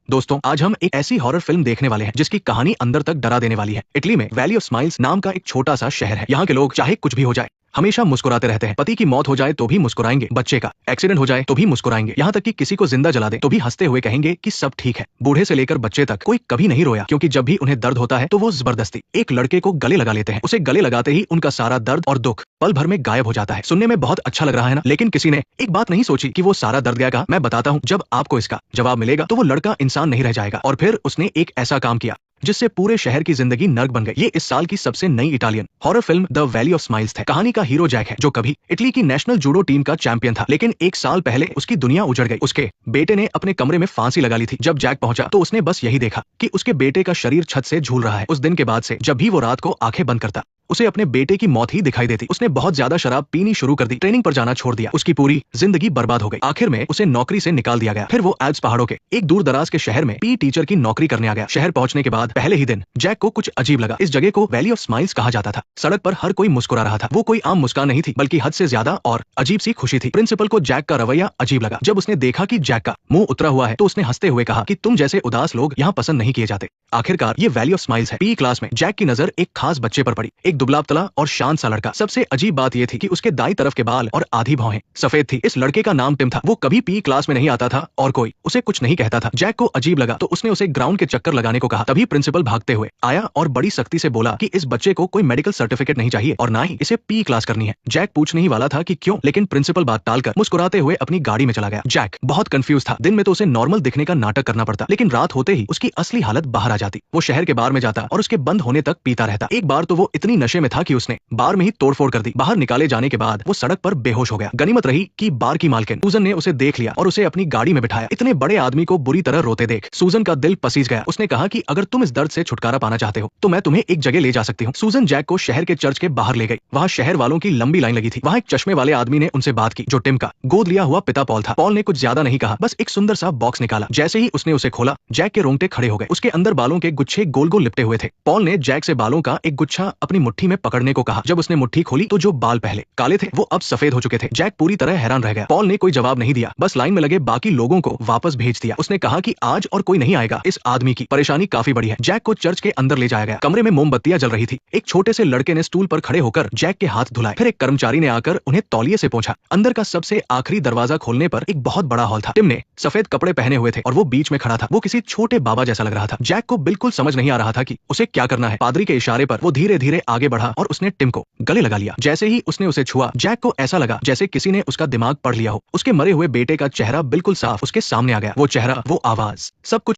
दोस्तों, आज हम एक ऐसी हॉरर फिल्म देखने वाले हैं जिसकी कहानी अंदर तक डरा देने वाली है। इटली में वैली ऑफ स्माइल्स नाम का एक छोटा सा शहर है। यहाँ के लोग चाहे कुछ भी हो जाए हमेशा मुस्कुराते रहते हैं। पति की मौत हो जाए तो भी मुस्कुराएंगे, बच्चे का एक्सीडेंट हो जाए तो भी मुस्कुराएंगे, यहाँ तक कि किसी को जिंदा जला दे तो भी हंसते हुए कहेंगे कि सब ठीक है। बूढ़े से लेकर बच्चे तक कोई कभी नहीं रोया, क्योंकि जब भी उन्हें दर्द होता है तो वो जबरदस्ती एक लड़के को गले लगा लेते हैं। उसे गले लगाते ही उनका सारा दर्द और दुख पल भर में गायब हो जाता है। सुनने में बहुत अच्छा लग रहा है ना, लेकिन किसी ने एक बात नहीं सोची कि वो सारा दर्द गया कहाँ। मैं बताता हूँ, जब आपको इसका जवाब मिलेगा तो वो लड़का इंसान नहीं रह जाएगा। और फिर उसने एक ऐसा काम किया जिससे पूरे शहर की जिंदगी नर्क बन गई। ये इस साल की सबसे नई Italian horror film the valley of smiles है। कहानी का हीरो जैक है, जो कभी इटली की नेशनल जूडो टीम का चैंपियन था, लेकिन एक साल पहले उसकी दुनिया उजड़ गई। उसके बेटे ने अपने कमरे में फांसी लगा ली थी। जब जैक पहुंचा तो उसने बस यही देखा कि उसके बेटे का शरीर छत से झूल रहा है। उस दिन के बाद से जब भी वो रात को आंखें बंद करता, उसे अपने बेटे की मौत ही दिखाई देती। उसने बहुत ज्यादा शराब पीनी शुरू कर दी, ट्रेनिंग पर जाना छोड़ दिया। उसकी पूरी जिंदगी बर्बाद हो गई। आखिर में उसे नौकरी से निकाल दिया गया। फिर वो एल्प्स पहाड़ों के एक दूर दराज के शहर में पी टीचर की नौकरी करने आ गया। शहर पहुंचने के बाद पहले ही दिन जैक को कुछ अजीब लगा। इस जगह को वैली ऑफ स्माइल्स कहा जाता था। सड़क पर हर कोई मुस्कुरा रहा था। वो कोई आम मुस्कान नहीं थी, बल्कि हद से ज्यादा और अजीब सी खुशी थी। प्रिंसिपल को जैक का रवैया अजीब लगा। जब उसने देखा कि जैक का मुंह उतरा हुआ है तो उसने हंसते हुए कहा कि तुम जैसे उदास लोग यहाँ पसंद नहीं किए जाते। आखिरकार ये वैली ऑफ स्माइल्स है। पी क्लास में जैक की नजर एक खास बच्चे पर पड़ी, एक दुबला पतला और शांत सा लड़का। सबसे अजीब बात यह थी कि उसके दाई तरफ के बाल और आधी भौहें सफेद थी। इस लड़के का नाम टिम था। वो कभी पी क्लास में नहीं आता था और कोई उसे कुछ नहीं कहता था। जैक को अजीब लगा तो उसने उसे ग्राउंड के चक्कर लगाने को कहा। तभी प्रिंसिपल भागते हुए आया और बड़ी सख्ती से बोला कि इस बच्चे को कोई मेडिकल सर्टिफिकेट नहीं चाहिए और ना ही इसे पी क्लास करनी है। जैक पूछने ही वाला था कि क्यों, लेकिन प्रिंसिपल बात टालकर मुस्कुराते हुए अपनी गाड़ी में चला गया। जैक बहुत कंफ्यूज था। दिन में तो उसे नॉर्मल दिखने का नाटक करना पड़ता, लेकिन रात होते ही उसकी असली हालत बाहर आ जाती। वो शहर के बार में जाता और उसके बंद होने तक पीता रहता। एक बार तो वो इतनी नशे में था कि उसने बार में ही तोड़फोड़ कर दी। बाहर निकाले जाने के बाद वो सड़क पर बेहोश हो गया। गनीमत रही कि बार की मालकिन सूजन ने उसे देख लिया और उसे अपनी गाड़ी में बिठाया। इतने बड़े आदमी को बुरी तरह रोते देख सूजन का दिल पसीज गया। उसने कहा कि अगर तुम इस दर्द से छुटकारा पाना चाहते हो तो मैं तुम्हें एक जगह ले जा सकती हूँ। सूजन जैक को शहर के चर्च के बाहर ले गई। वहाँ शहर वालों की लंबी लाइन लगी थी। वहाँ एक चश्मे वाले आदमी ने उनसे बात की, जो टिम का गोद लिया हुआ पिता पॉल था। पॉल ने कुछ ज्यादा नहीं कहा, बस एक सुंदर सा बॉक्स निकाला। जैसे ही उसने उसे खोला, जैक के रोंगटे खड़े हो गए। उसके अंदर बालों के गुच्छे गोल गोल लिपटे हुए थे। पॉल ने जैक से बालों का एक गुच्छा अपनी मुट्ठी में पकड़ने को कहा। जब उसने मुट्ठी खोली तो जो बाल पहले काले थे वो अब सफेद हो चुके थे। जैक पूरी तरह हैरान रह गया। पॉल ने कोई जवाब नहीं दिया, बस लाइन में लगे बाकी लोगों को वापस भेज दिया। उसने कहा कि आज और कोई नहीं आएगा। इस आदमी की परेशानी काफी बड़ी है। जैक को चर्च के अंदर ले जाया गया। कमरे में मोमबत्तियां जल रही थी। एक छोटे से लड़के ने स्टूल पर खड़े होकर जैक के हाथ धुलाए। फिर एक कर्मचारी ने आकर उन्हें तौलिए से पोंछा। अंदर का सबसे आखिरी दरवाजा खोलने पर एक बहुत बड़ा हॉल था। टिम ने सफेद कपड़े पहने हुए थे और वो बीच में खड़ा था। वो किसी छोटे बाबा जैसा लग रहा था। जैक को बिल्कुल समझ नहीं आ रहा था कि उसे क्या करना है। पादरी के इशारे पर वो धीरे धीरे आगे बढ़ा और उसने टिम को गले लगा लिया। जैसे ही उसने उसे छुआ, जैक को ऐसा लगा जैसे किसी ने उसका दिमाग पढ़ लिया हो। उसके मरे हुए बेटे का चेहरा बिल्कुल साफ उसके सामने आ गया। वो चेहरा, वो आवाज, सब कुछ